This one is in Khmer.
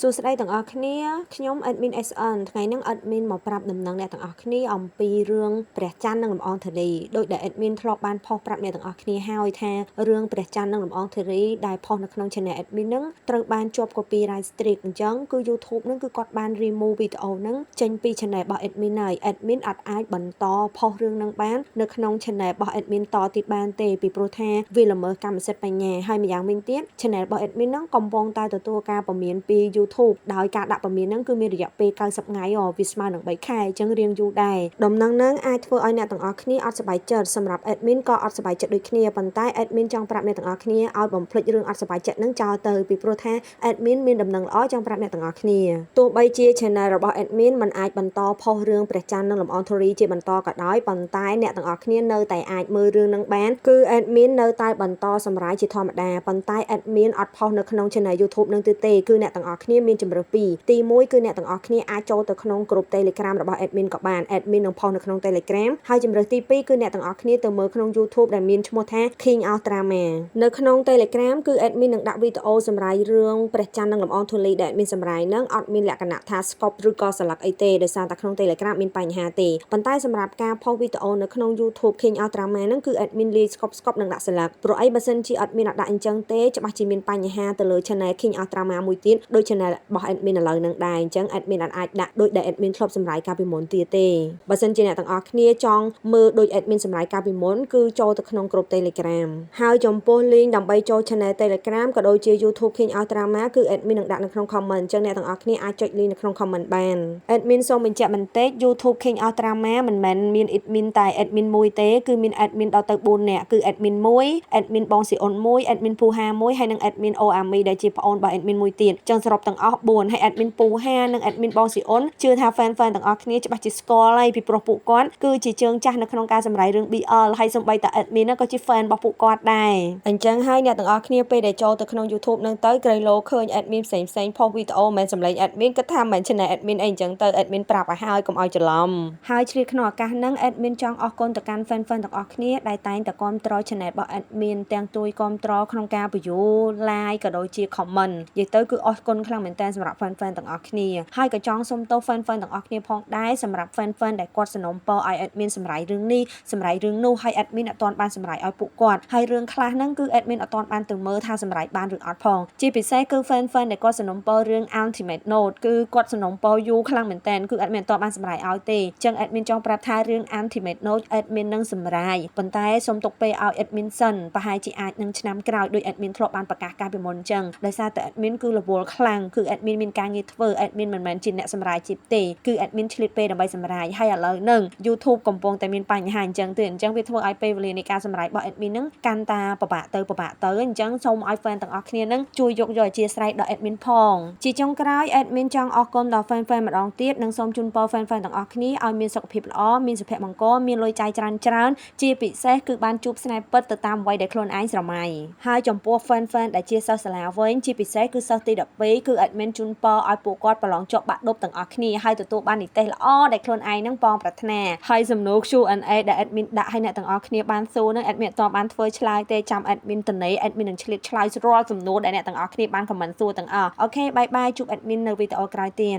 សួស្តីទាំងអស់គ្នាខ្ញុំ admin SN ថ្ងៃនេះ admin មកប្រាប់ដំណឹងអ្នកទាំងអស់គ្នាអំពីរឿងព្រះច័ន្ទនិងលំអងធារីដោយដែល admin ធ្លាប់បានផុសប្រាប់អ្នកទាំងអស់គ្នាហើយថារឿងព្រះច័ន្ទនិងលំអងធារីដែលផុសនៅក្នុង channel admin នឹងត្រូវបានជាប់ copyright strike អញ្ចឹងគឺ YouTube នឹងគឺគាត់បាន remove វីដេអូនឹងចេញពី channel របស់ admin ហើយ admin អត់អាចបន្តផុសរឿងនឹងបាននៅក្នុង channel របស់ admin តទៀតបានទេពីព្រោះថាវាល្មើសកម្មសិទ្ធិបញ្ញាហើយម្យ៉ាងវិញទៀត channel របស់ admin នឹងកំពុងតែទទួលការពមៀនពី YouTube ដោយការដាក់ពមៀននឹងគឺមានរយៈពេល90ថ្ងៃវាស្មើនឹង3ខែអញ្ចឹងរៀងយូរដែរដំណឹងនឹងអាចធ្វើឲ្យអ្នកទាំងអស់គ្នាអត់សប្បាយចិត្តសម្រាប់ admin ក៏អត់សប្បាយចិត្តដូចគ្នាប៉ុន្តែ admin ចង់ប្រាប់អ្នកទាំងអស់គ្នាឲ្យបំភ្លេចរឿងអត់សប្បាយចិត្តនឹងចោលទៅពីព្រោះថា admin មានដំណឹងល្អចង់ប្រាប់អ្នកទាំងអស់គ្នាទោះបីជា channel របស់ admin មិនអាចបន្តផុសរឿងព្រះច័ន្ទនិងលំអងធូរីជាបន្តក៏ដោយប៉ុន្តែអ្នកទាំងអស់គ្នានៅតែអាចមើលរឿងនឹងបានគឺ admin នៅតែបន្តសម្រាយជាធម្មតាប៉ុន្តែ admin អត់ផុសនៅក្នុង channel YouTube នឹងទេគឺអ្នកទាំងអស់គ្នាមានជំរើសពីរទី1គឺអ្នកទាំងអស់គ្នាអាចចូលទៅក្នុងក្រុម Telegram របស់ admin ក៏បាន admin នឹងផុសនៅក្នុង Telegram ហើយជំរើសទី2គឺអ្នកទាំងអស់គ្នាទៅមើលក្នុង YouTube ដែលមានឈ្មោះថា King of Drama នៅក្នុង Telegram គឺ admin នឹងដាក់វីដេអូសម្រាយរឿងព្រះច័ន្ទនិងលំអងធូលីដែល admin សម្រាយនឹងអត់មានលក្ខណៈថា scope ឬក៏ select អីទេដោយសារតែក្នុង Telegram មានបញ្ហាទេប៉ុន្តែសម្រាប់ការផុសវីដេអូនៅក្នុង YouTube King of Drama នឹងគឺ admin លាយ scope នឹងដាក់ select ព្រោះអីបើសិនជា admin អត់ដាក់អញ្ចឹងទេច្បាស់ជាមានបញ្ហាទៅលើ channel King of Drama មួយទៀតដូច channel របស់ admin ឥឡូវនឹងដែរអញ្ចឹង admin អាចដាក់ដូចដែល admin ធ្លាប់សម្រាយកាលពីមុនទៀតទេបើសិនជាអ្នកទាំងអស់គ្នាចង់មើលដូច admin សម្រាយកាលពីមុនគឺចូលទៅក្នុងក្រុម Telegram ហើយចំពោះ link ដើម្បីចូល channel Telegram ក៏ដូចជា YouTube King of Drama គឺ admin នឹងដាក់នៅក្នុង comment អញ្ចឹងអ្នកទាំងអស់គ្នាអាចចុច link នៅក្នុង comment បាន admin សូមបញ្ជាក់បន្តិច YouTube King of Drama មិនមែនមាន admin តែ admin មួយទេគឺមាន admin ដល់ទៅ4នាក់គឺ admin 1 admin បងស៊ីអ៊ុន1 admin ពូហា1ហើយនិង admin អូអាមីដែលជាប្អូនរបស់ admin មួយទៀតអញ្ចឹងសរុបទាំងអស់4ហើយ admin ពូហានិង admin បងស៊ីអ៊ុនជឿថា fan ទាំងអស់គ្នាច្បាស់ជាស្គាល់ហើយពីព្រោះពួកគាត់គឺជាជើងចាស់នៅក្នុងការសម្រាយរឿង BL ហើយសូម្បីតែ admin ក៏ជា fan របស់ពួកគាត់ដែរអញ្ចឹងហើយអ្នកទាំងអស់គ្នាពេលដែលចូលទៅក្នុង YouTube នឹងទៅក្រៃលោឃើញ admin ផ្សេងផុសវីដេអូមិនមែនសម្លេង admin គិតថាមិនមែន channel admin អីអញ្ចឹងទៅ admin ប្រាប់ឲ្យហើយកុំឲ្យច្រឡំហើយឆ្លៀតក្នុងឱកាសហ្នឹង admin ចង់អរគុណទៅកាន់ fan ទាំងអស់គ្នាដែលតែងតែគាំទ្រ channel របស់ admin ទាំងទួយគាំទ្រក្នុងការបញ្យូ like ក៏ដូចជា comment និយាយទៅគឺអរគុណខ្លាំងមែនតើសម្រាប់ fan ទាំងអស់គ្នាហើយក៏ចង់សុំទោស fan ទាំងអស់គ្នាផងដែរសម្រាប់ fan ដែលគាត់សនំពរឲ្យ admin សម្រាយរឿងនេះសម្រាយរឿងនោះហើយ admin អត់ទាន់បានសម្រាយឲ្យពួកគាត់ហើយរឿងខ្លះហ្នឹងគឺ admin អត់ទាន់បានទៅមើលថាសម្រាយបានឬអត់ផងជាពិសេសគឺ fan ដែលគាត់សនំពររឿង Ultimate Note គឺគាត់សនំពរយូរខ្លាំងមែនតើគឺ admin អត់ទាន់បានសម្រាយឲ្យទេអញ្ចឹង admin ចង់ប្រាប់ថារឿង Ultimate Note admin នឹងសម្រាយប៉ុន្តែសូមទុកពេលឲ្យ admin សិនប្រហែលជាអាចនឹងឆ្នាំក្រោយដោយ admin ធ្លាប់បានប្រកាសកាលពីមុនអញ្ចឹងដោយសារតែ admin គឺរវល់ខ្លាំងគឺ admin មានការងារធ្វើ admin មិនមែនជាអ្នកសម្រាយជីបទេគឺ admin ឆ្លៀតពេលដើម្បីសម្រាយហើយឥឡូវហ្នឹង YouTube កំពុងតែមានបញ្ហាអញ្ចឹងទេអញ្ចឹងវាធ្វើឲ្យពេលវេលានៃការសម្រាយរបស់ admin ហ្នឹងកាន់តែពិបាកទៅអញ្ចឹងសូមឲ្យ fan ទាំងអស់គ្នាហ្នឹងជួយយកអធិស្ឋានដល់ admin ផងជាចុងក្រោយ admin ចង់អរគុណដល់ fan ម្ដងទៀតនិងសូមជូនពរ fan ទាំងអស់គ្នាឲ្យមានសុខភាពល្អមានសុភមង្គលមានលុយចាយច្រើនជាពិសេសគឺបានជួបស្នេហ៍ពិតទៅតាមអ្វីដែលខ្លួនឯងស្រមៃហើយចំពោះ fan ដែលជាសិស្សសាលាវិញជាពិសេសគឺសិស្សទី12គឺ admin ជូនពរឲ្យពួកគាត់ប្រឡងជាប់បាក់ឌុបទាំងអស់គ្នាហើយទទួលបាននិទ្ទេសល្អដែលខ្លួនឯងនឹងបងប្រាថ្នាហើយសំណួរ Q&A ដែល admin ដាក់ឲ្យអ្នកទាំងអស់គ្នាបានសួរនឹង admin អត់បានធ្វើឆ្លើយទេចាំ admin តនេ admin នឹងឆ្លៀតឆ្លើយរាល់សំណួរដែលអ្នកទាំងអស់គ្នាបាន comment សួរទាំងអស់អូខេបាយបាយជួប admin នៅវីដេអូក្រោយទៀត